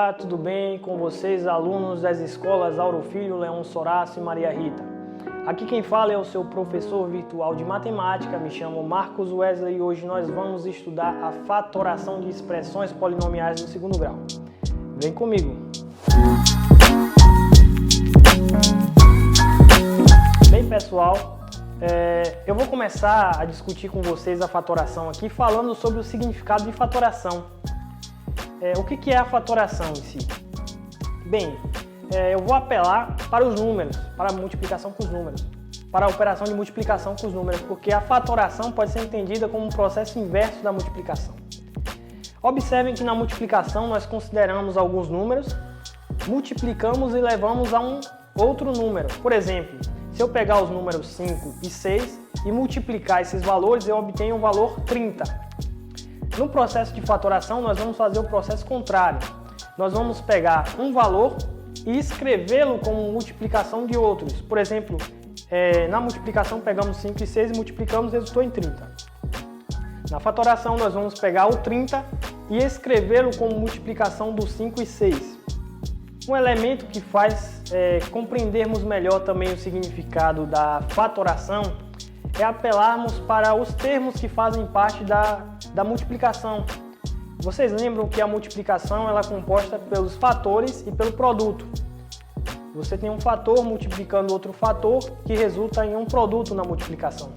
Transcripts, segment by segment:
Olá, tudo bem com vocês, alunos das escolas Auro Filho, Leão Soraço e Maria Rita? Aqui quem fala é o seu professor virtual de matemática, me chamo Marcos Wesley e hoje nós vamos estudar a fatoração de expressões polinomiais no segundo grau. Vem comigo! Bem, pessoal, eu vou começar a discutir com vocês a fatoração aqui falando sobre o significado de fatoração. O que é a fatoração em si? Bem, eu vou apelar para os números, para a multiplicação com os números, para a operação de multiplicação com os números, porque a fatoração pode ser entendida como um processo inverso da multiplicação. Observem que na multiplicação nós consideramos alguns números, multiplicamos e levamos a um outro número. Por exemplo, se eu pegar os números 5 e 6 e multiplicar esses valores, eu obtenho o valor 30. No processo de fatoração, nós vamos fazer o processo contrário. Nós vamos pegar um valor e escrevê-lo como multiplicação de outros. Por exemplo, na multiplicação pegamos 5 e 6 e multiplicamos e resultou em 30. Na fatoração, nós vamos pegar o 30 e escrevê-lo como multiplicação do 5 e 6. Um elemento que faz compreendermos melhor também o significado da fatoração é apelarmos para os termos que fazem parte da multiplicação. Vocês lembram que a multiplicação ela é composta pelos fatores e pelo produto. Você tem um fator multiplicando outro fator que resulta em um produto na multiplicação.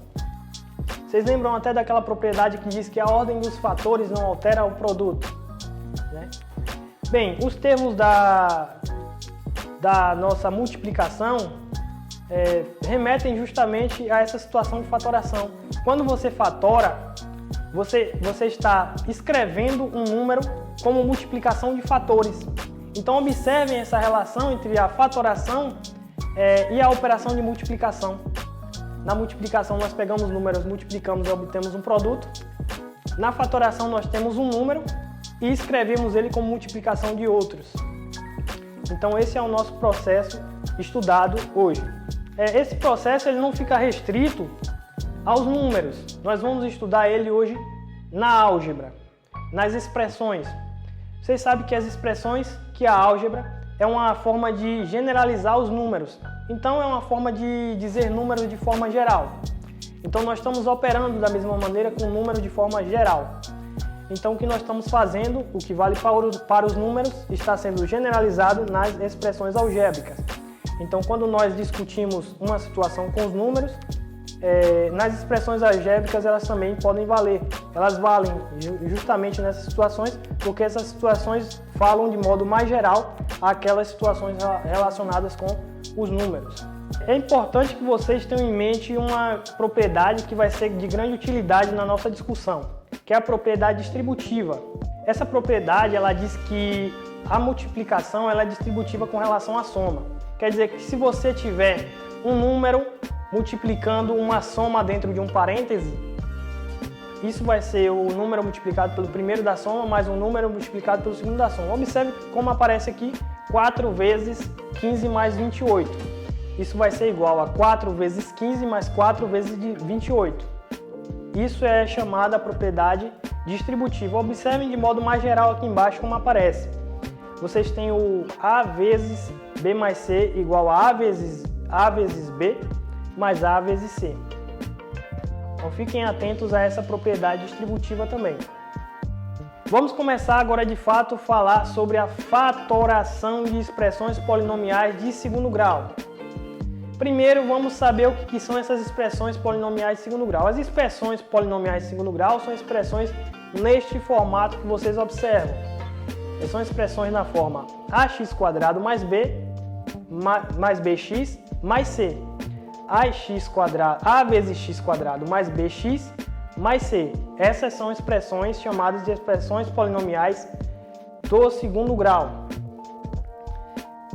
Vocês lembram até daquela propriedade que diz que a ordem dos fatores não altera o produto, né? Bem, os termos da nossa multiplicação remetem justamente a essa situação de fatoração. Quando você fatora, você está escrevendo um número como multiplicação de fatores. Então observem essa relação entre a fatoração e a operação de multiplicação. Na multiplicação nós pegamos números, multiplicamos e obtemos um produto. Na fatoração nós temos um número e escrevemos ele como multiplicação de outros. Então esse é o nosso processo estudado hoje. Esse processo ele não fica restrito aos números. Nós vamos estudar ele hoje na álgebra, nas expressões. Vocês sabem que as expressões, que a álgebra é uma forma de generalizar os números. Então é uma forma de dizer números de forma geral. Então nós estamos operando da mesma maneira com o número de forma geral. Então o que nós estamos fazendo, o que vale para os números, está sendo generalizado nas expressões algébricas. Então quando nós discutimos uma situação com os números, nas expressões algébricas elas também podem valer. Elas valem justamente nessas situações, porque essas situações falam de modo mais geral aquelas situações relacionadas com os números. É importante que vocês tenham em mente uma propriedade que vai ser de grande utilidade na nossa discussão, que é a propriedade distributiva. Essa propriedade ela diz que a multiplicação ela é distributiva com relação à soma. Quer dizer que se você tiver um número multiplicando uma soma dentro de um parêntese, isso vai ser o número multiplicado pelo primeiro da soma mais um número multiplicado pelo segundo da soma. Observe como aparece aqui 4 vezes 15 mais 28. Isso vai ser igual a 4 vezes 15 mais 4 vezes 28. Isso é chamada a propriedade distributiva. Observem de modo mais geral aqui embaixo como aparece. Vocês têm o A vezes B mais C igual a A vezes B mais A vezes C. Então fiquem atentos a essa propriedade distributiva também. Vamos começar agora de fato a falar sobre a fatoração de expressões polinomiais de segundo grau. Primeiro vamos saber o que são essas expressões polinomiais de segundo grau. As expressões polinomiais de segundo grau são expressões neste formato que vocês observam. São expressões na forma ax² mais b mais bx mais c. A vezes x² mais bx mais c. Essas são expressões chamadas de expressões polinomiais do segundo grau.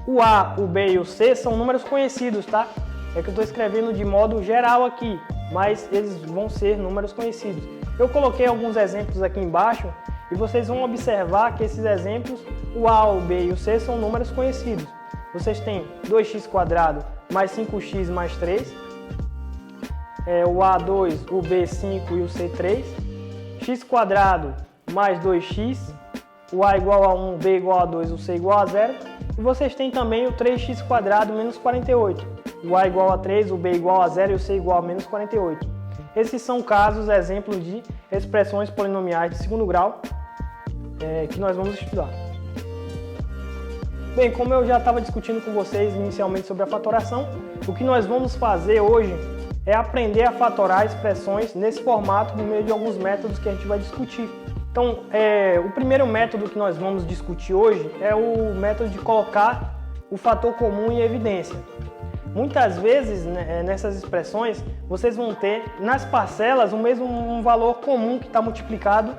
O A, o B e o C são números conhecidos, tá? É que eu estou escrevendo de modo geral aqui, mas eles vão ser números conhecidos. Eu coloquei alguns exemplos aqui embaixo e vocês vão observar que esses exemplos, o A, o B e o C são números conhecidos. Vocês têm 2x² mais 5x mais 3, o A2, o B5 e o C3, x² mais 2x, o a igual a 1, o b igual a 2, o c igual a 0. E vocês têm também o 3x² menos 48, o a igual a 3, o b igual a 0 e o c igual a menos 48. Esses são casos, exemplos de expressões polinomiais de segundo grau que nós vamos estudar. Bem, como eu já estava discutindo com vocês inicialmente sobre a fatoração, o que nós vamos fazer hoje é aprender a fatorar expressões nesse formato por meio de alguns métodos que a gente vai discutir. Então, o primeiro método que nós vamos discutir hoje é o método de colocar o fator comum em evidência. Muitas vezes, nessas expressões, vocês vão ter nas parcelas um valor comum que está multiplicado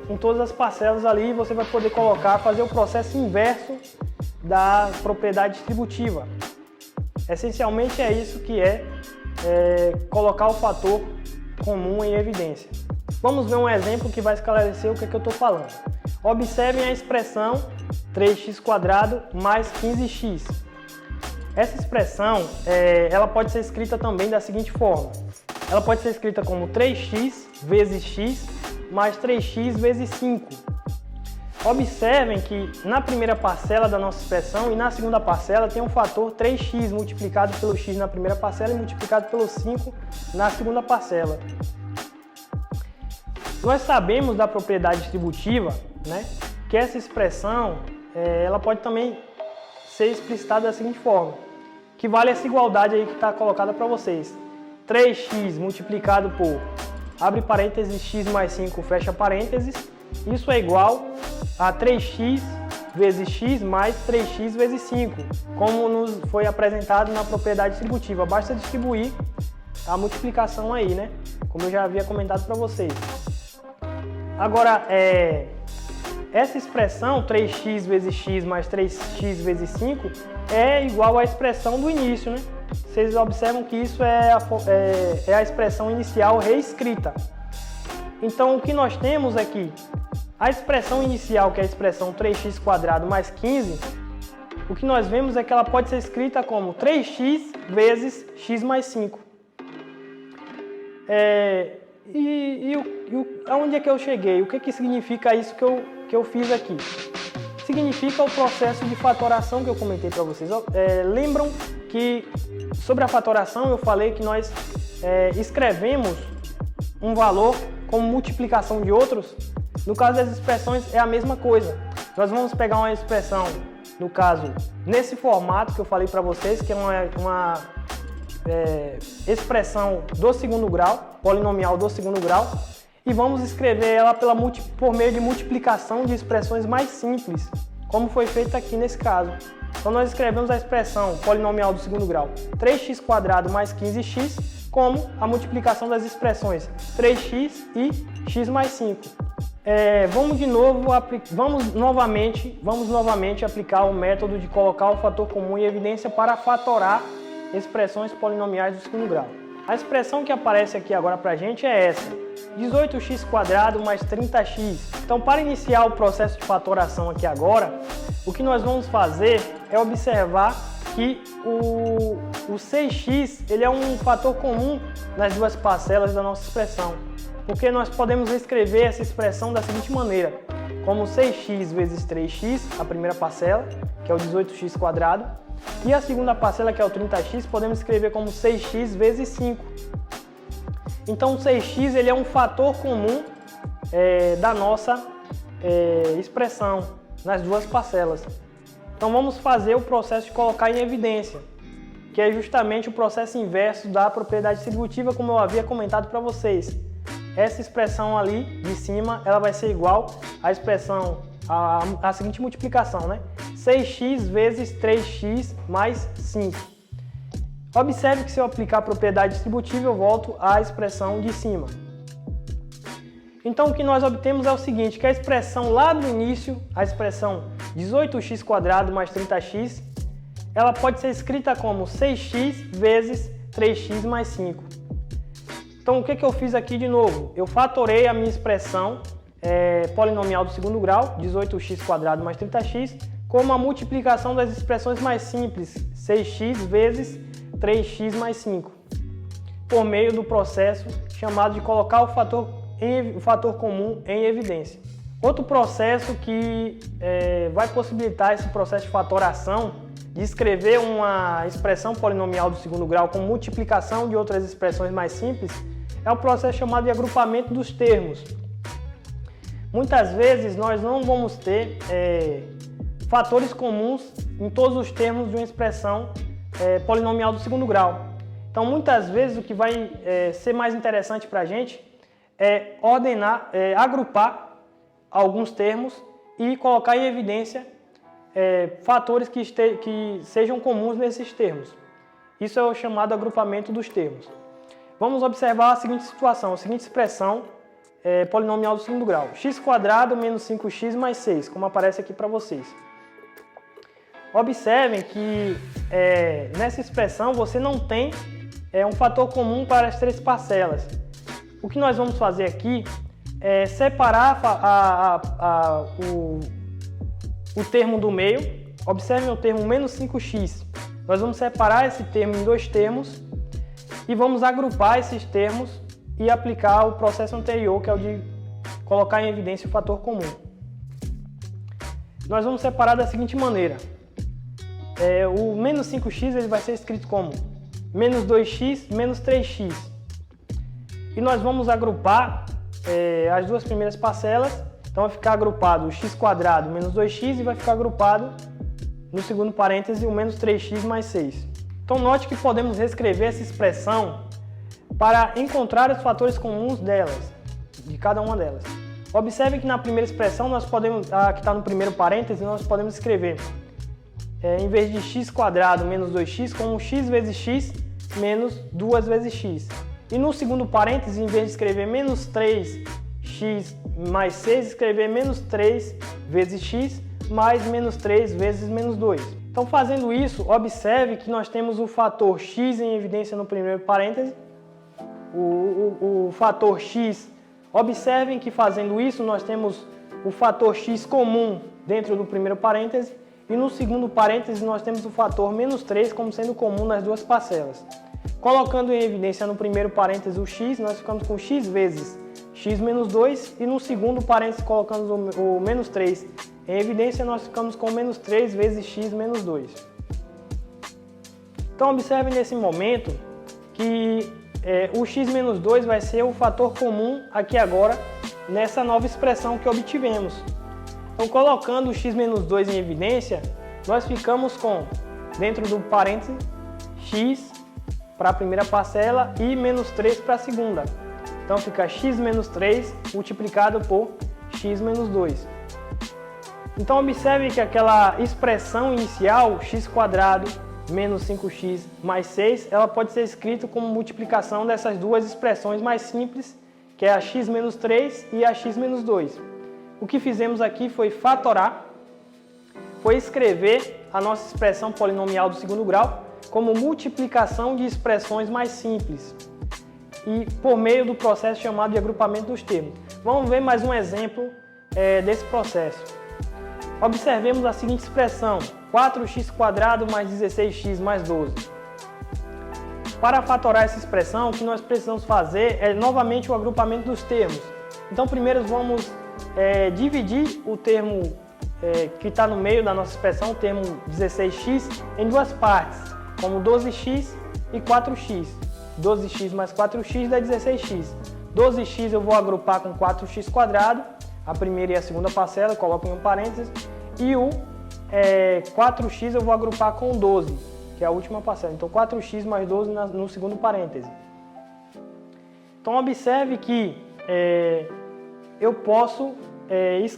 em todas as parcelas ali, e você vai poder fazer o processo inverso da propriedade distributiva. Essencialmente é isso que colocar o fator comum em evidência. Vamos ver um exemplo que vai esclarecer o que eu estou falando. Observem a expressão 3x² mais 15x. Essa expressão ela pode ser escrita também da seguinte forma. Ela pode ser escrita como 3x vezes x mais 3x vezes 5. Observem que na primeira parcela da nossa expressão e na segunda parcela tem um fator 3x multiplicado pelo x na primeira parcela e multiplicado pelo 5 na segunda parcela. Nós sabemos da propriedade distributiva, que essa expressão ela pode também ser explicitada da seguinte forma, que vale essa igualdade aí que está colocada para vocês. 3x multiplicado por, abre parênteses, x mais 5, fecha parênteses, isso é igual a 3x vezes x mais 3x vezes 5, como nos foi apresentado na propriedade distributiva. Basta distribuir a multiplicação aí, como eu já havia comentado para vocês. Agora, essa expressão 3x vezes x mais 3x vezes 5 é igual à expressão do início, Vocês observam que isso é a expressão inicial reescrita. Então, o que nós temos aqui, a expressão inicial, que é a expressão 3x² mais 15, o que nós vemos é que ela pode ser escrita como 3x vezes x mais 5. Aonde é que eu cheguei? O que significa isso que eu fiz aqui? Significa o processo de fatoração que eu comentei para vocês. Lembram que sobre a fatoração eu falei que nós escrevemos um valor como multiplicação de outros? No caso das expressões é a mesma coisa. Nós vamos pegar uma expressão, no caso, nesse formato que eu falei para vocês, que é uma expressão do segundo grau, polinomial do segundo grau, e vamos escrever ela por meio de multiplicação de expressões mais simples, como foi feito aqui nesse caso. Então nós escrevemos a expressão polinomial do segundo grau 3x² mais 15x como a multiplicação das expressões 3x e x mais 5. Vamos novamente aplicar o método de colocar o fator comum em evidência para fatorar expressões polinomiais do segundo grau. A expressão que aparece aqui agora para a gente é essa, 18x² mais 30x. Então, para iniciar o processo de fatoração aqui agora, o que nós vamos fazer é observar que o 6x ele é um fator comum nas duas parcelas da nossa expressão, porque nós podemos escrever essa expressão da seguinte maneira, como 6x vezes 3x, a primeira parcela, que é o 18x², e a segunda parcela, que é o 30x, podemos escrever como 6x vezes 5. Então, o 6x ele é um fator comum da nossa expressão, nas duas parcelas. Então, vamos fazer o processo de colocar em evidência, que é justamente o processo inverso da propriedade distributiva, como eu havia comentado para vocês. Essa expressão ali de cima, ela vai ser igual à expressão, a seguinte multiplicação, 6x vezes 3x mais 5. Observe que se eu aplicar a propriedade distributiva, eu volto à expressão de cima. Então, o que nós obtemos é o seguinte, que a expressão lá do início, a expressão 18x² mais 30x, ela pode ser escrita como 6x vezes 3x mais 5. Então, o que eu fiz aqui de novo? Eu fatorei a minha expressão polinomial do segundo grau, 18x² mais 30x, como a multiplicação das expressões mais simples, 6x vezes 3x mais 5, por meio do processo chamado de colocar o fator comum em evidência. Outro processo que vai possibilitar esse processo de fatoração, de escrever uma expressão polinomial do segundo grau com multiplicação de outras expressões mais simples, é o processo chamado de agrupamento dos termos. Muitas vezes nós não vamos ter fatores comuns em todos os termos de uma expressão polinomial do segundo grau. Então, muitas vezes o que vai ser mais interessante para a gente é ordenar, agrupar alguns termos e colocar em evidência fatores que sejam comuns nesses termos. Isso é o chamado agrupamento dos termos. Vamos observar a seguinte situação, a seguinte expressão polinomial do segundo grau. X² menos 5x mais 6, como aparece aqui para vocês. Observem que nessa expressão você não tem um fator comum para as três parcelas. O que nós vamos fazer aqui é separar o termo do meio. Observem o termo menos 5x. Nós vamos separar esse termo em dois termos e vamos agrupar esses termos e aplicar o processo anterior, que é o de colocar em evidência o fator comum. Nós vamos separar da seguinte maneira. O menos 5x ele vai ser escrito como menos 2x menos 3x. E nós vamos agrupar as duas primeiras parcelas. Então vai ficar agrupado o x² menos 2x e vai ficar agrupado no segundo parêntese o menos 3x mais 6. Então note que podemos reescrever essa expressão para encontrar os fatores comuns delas, de cada uma delas. Observe que na primeira expressão nós podemos, que está no primeiro parêntese, nós podemos escrever em vez de x² menos 2x como x vezes x menos 2 vezes x. E no segundo parêntese, em vez de escrever menos 3x mais 6, escrever menos 3 vezes x mais menos 3 vezes menos 2. Então, fazendo isso, observe que nós temos o fator x em evidência no primeiro parêntese, o fator x. Observem que fazendo isso, nós temos o fator x comum dentro do primeiro parêntese e no segundo parêntese nós temos o fator menos 3 como sendo comum nas duas parcelas. Colocando em evidência no primeiro parêntese o x, nós ficamos com x vezes x menos 2 e no segundo parêntese colocando o menos 3 em evidência, nós ficamos com menos 3 vezes x menos 2. Então observe nesse momento que o x menos 2 vai ser o fator comum aqui agora nessa nova expressão que obtivemos. Então colocando o x menos 2 em evidência, nós ficamos com, dentro do parêntese, x para a primeira parcela e menos 3 para a segunda. Então fica x menos 3 multiplicado por x menos 2. Então observe que aquela expressão inicial, x² menos 5x mais 6, ela pode ser escrita como multiplicação dessas duas expressões mais simples, que é a x menos 3 e a x menos 2. O que fizemos aqui foi fatorar, foi escrever a nossa expressão polinomial do segundo grau como multiplicação de expressões mais simples e por meio do processo chamado de agrupamento dos termos. Vamos ver mais um exemplo desse processo. Observemos a seguinte expressão, 4x² mais 16x mais 12. Para fatorar essa expressão, o que nós precisamos fazer é novamente o agrupamento dos termos. Então primeiro vamos dividir o termo que está no meio da nossa expressão, o termo 16x, em duas partes, como 12x e 4x. 12x mais 4x dá 16x. 12x eu vou agrupar com 4x², a primeira e a segunda parcela, coloco em um parênteses, e o 4x eu vou agrupar com 12, que é a última parcela. Então 4x mais 12 no segundo parêntese. Então observe que eu posso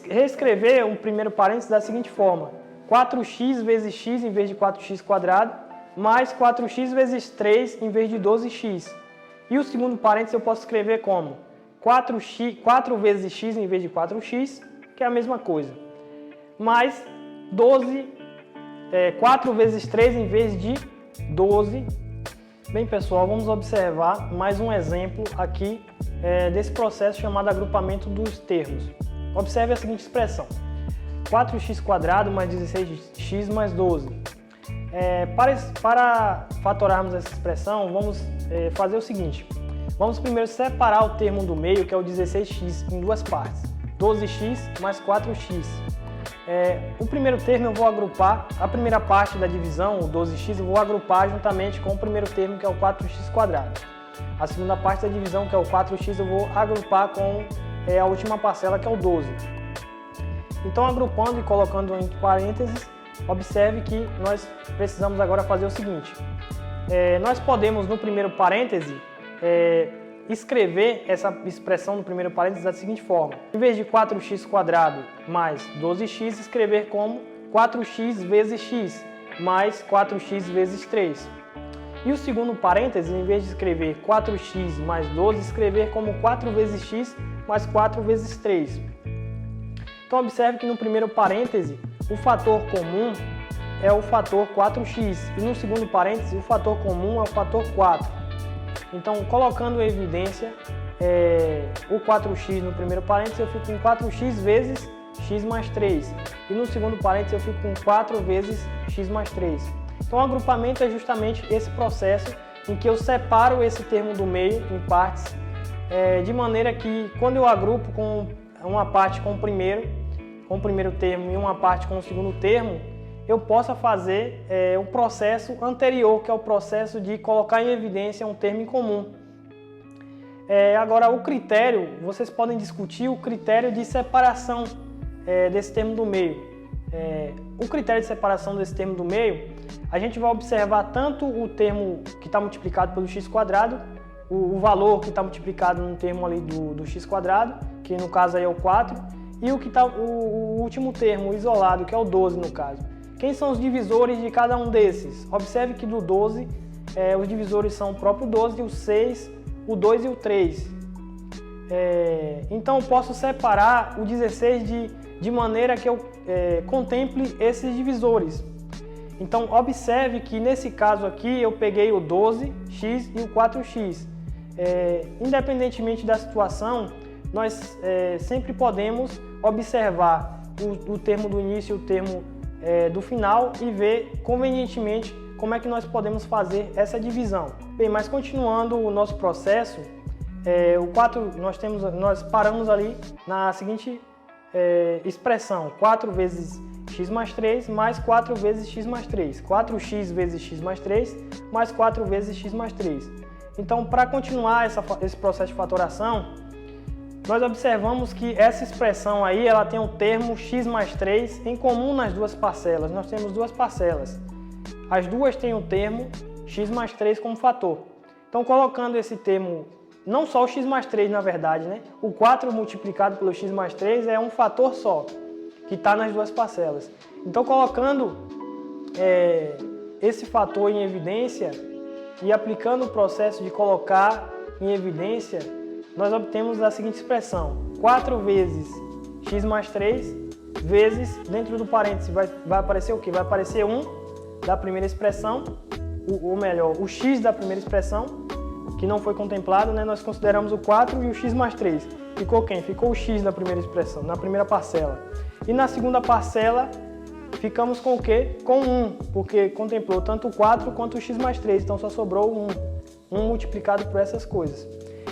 reescrever o primeiro parênteses da seguinte forma: 4x vezes x em vez de 4x², mais 4x vezes 3 em vez de 12x. E o segundo parênteses eu posso escrever como 4 vezes x em vez de 4x, que é a mesma coisa, mais 4 vezes 3 em vez de 12. Bem, pessoal, vamos observar mais um exemplo aqui desse processo chamado agrupamento dos termos. Observe a seguinte expressão: 4x² mais 16x mais 12. Para fatorarmos essa expressão, vamos fazer o seguinte. Vamos primeiro separar o termo do meio, que é o 16x, em duas partes. 12x mais 4x. O primeiro termo eu vou agrupar, a primeira parte da divisão, o 12x, eu vou agrupar juntamente com o primeiro termo, que é o 4x². A segunda parte da divisão, que é o 4x, eu vou agrupar com a última parcela, que é o 12. Então, agrupando e colocando entre parênteses, observe que nós precisamos agora fazer o seguinte. Nós podemos, no primeiro parêntese, escrever essa expressão no primeiro parênteses da seguinte forma. Em vez de 4x² mais 12x, escrever como 4x vezes x mais 4x vezes 3. E o segundo parêntese, em vez de escrever 4x mais 12, escrever como 4 vezes x mais 4 vezes 3. Então, observe que no primeiro parêntese, o fator comum é o fator 4x. E no segundo parêntese, o fator comum é o fator 4. Então, colocando em evidência o 4x no primeiro parênteses, eu fico com 4x vezes x mais 3. E no segundo parênteses, eu fico com 4 vezes x mais 3. Então, o agrupamento é justamente esse processo em que eu separo esse termo do meio em partes, de maneira que, quando eu agrupo com uma parte com o primeiro termo e uma parte com o segundo termo, eu possa fazer o processo anterior, que é o processo de colocar em evidência um termo em comum. Agora, o critério, vocês podem discutir o critério de separação desse termo do meio. O critério de separação desse termo do meio, a gente vai observar tanto o termo que está multiplicado pelo x², o valor que está multiplicado no termo ali do x², que no caso aí é o 4, e o último termo, o isolado, que é o 12 no caso. Quem são os divisores de cada um desses? Observe que do 12, os divisores são o próprio 12, o 6, o 2 e o 3. Então eu posso separar o 16 de maneira que eu contemple esses divisores. Então observe que nesse caso aqui eu peguei o 12x e o 4x. Independentemente da situação, nós sempre podemos observar o termo do início e o termo do final e ver convenientemente como é que nós podemos fazer essa divisão. Bem, mas continuando o nosso processo, nós paramos ali na seguinte expressão: 4 vezes x mais 3 mais 4 vezes x mais 3. 4x vezes x mais 3 mais 4 vezes x mais 3. Então, para continuar esse processo de fatoração, nós observamos que essa expressão aí, ela tem o termo x mais 3 em comum nas duas parcelas. Nós temos duas parcelas. As duas têm o termo x mais 3 como fator. Então, colocando esse termo, não só o x mais 3 na verdade, né? O 4 multiplicado pelo x mais 3 é um fator só, que está nas duas parcelas. Então, colocando esse fator em evidência e aplicando o processo de colocar em evidência, nós obtemos a seguinte expressão: 4 vezes x mais 3 vezes, dentro do parênteses vai aparecer o quê? Vai aparecer 1 da primeira expressão, ou melhor, o x da primeira expressão, que não foi contemplado, né? Nós consideramos o 4 e o x mais 3. Ficou quem? Ficou o x da primeira expressão, na primeira parcela. E na segunda parcela, ficamos com o quê? Com 1, porque contemplou tanto o 4 quanto o x mais 3, então só sobrou o 1. 1 multiplicado por essas coisas.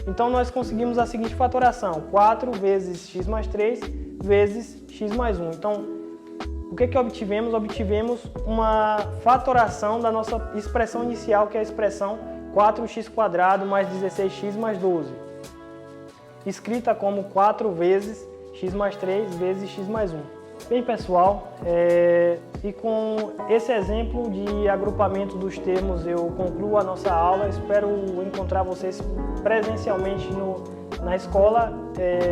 Então, nós conseguimos a seguinte fatoração: 4 vezes x mais 3 vezes x mais 1. Então, o que obtivemos? Obtivemos uma fatoração da nossa expressão inicial, que é a expressão 4x² mais 16x mais 12, escrita como 4 vezes x mais 3 vezes x mais 1. Bem, pessoal, e com esse exemplo de agrupamento dos termos eu concluo a nossa aula. Espero encontrar vocês presencialmente na escola.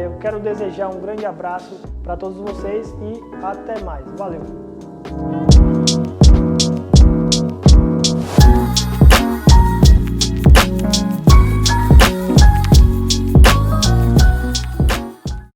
Eu quero desejar um grande abraço para todos vocês e até mais. Valeu!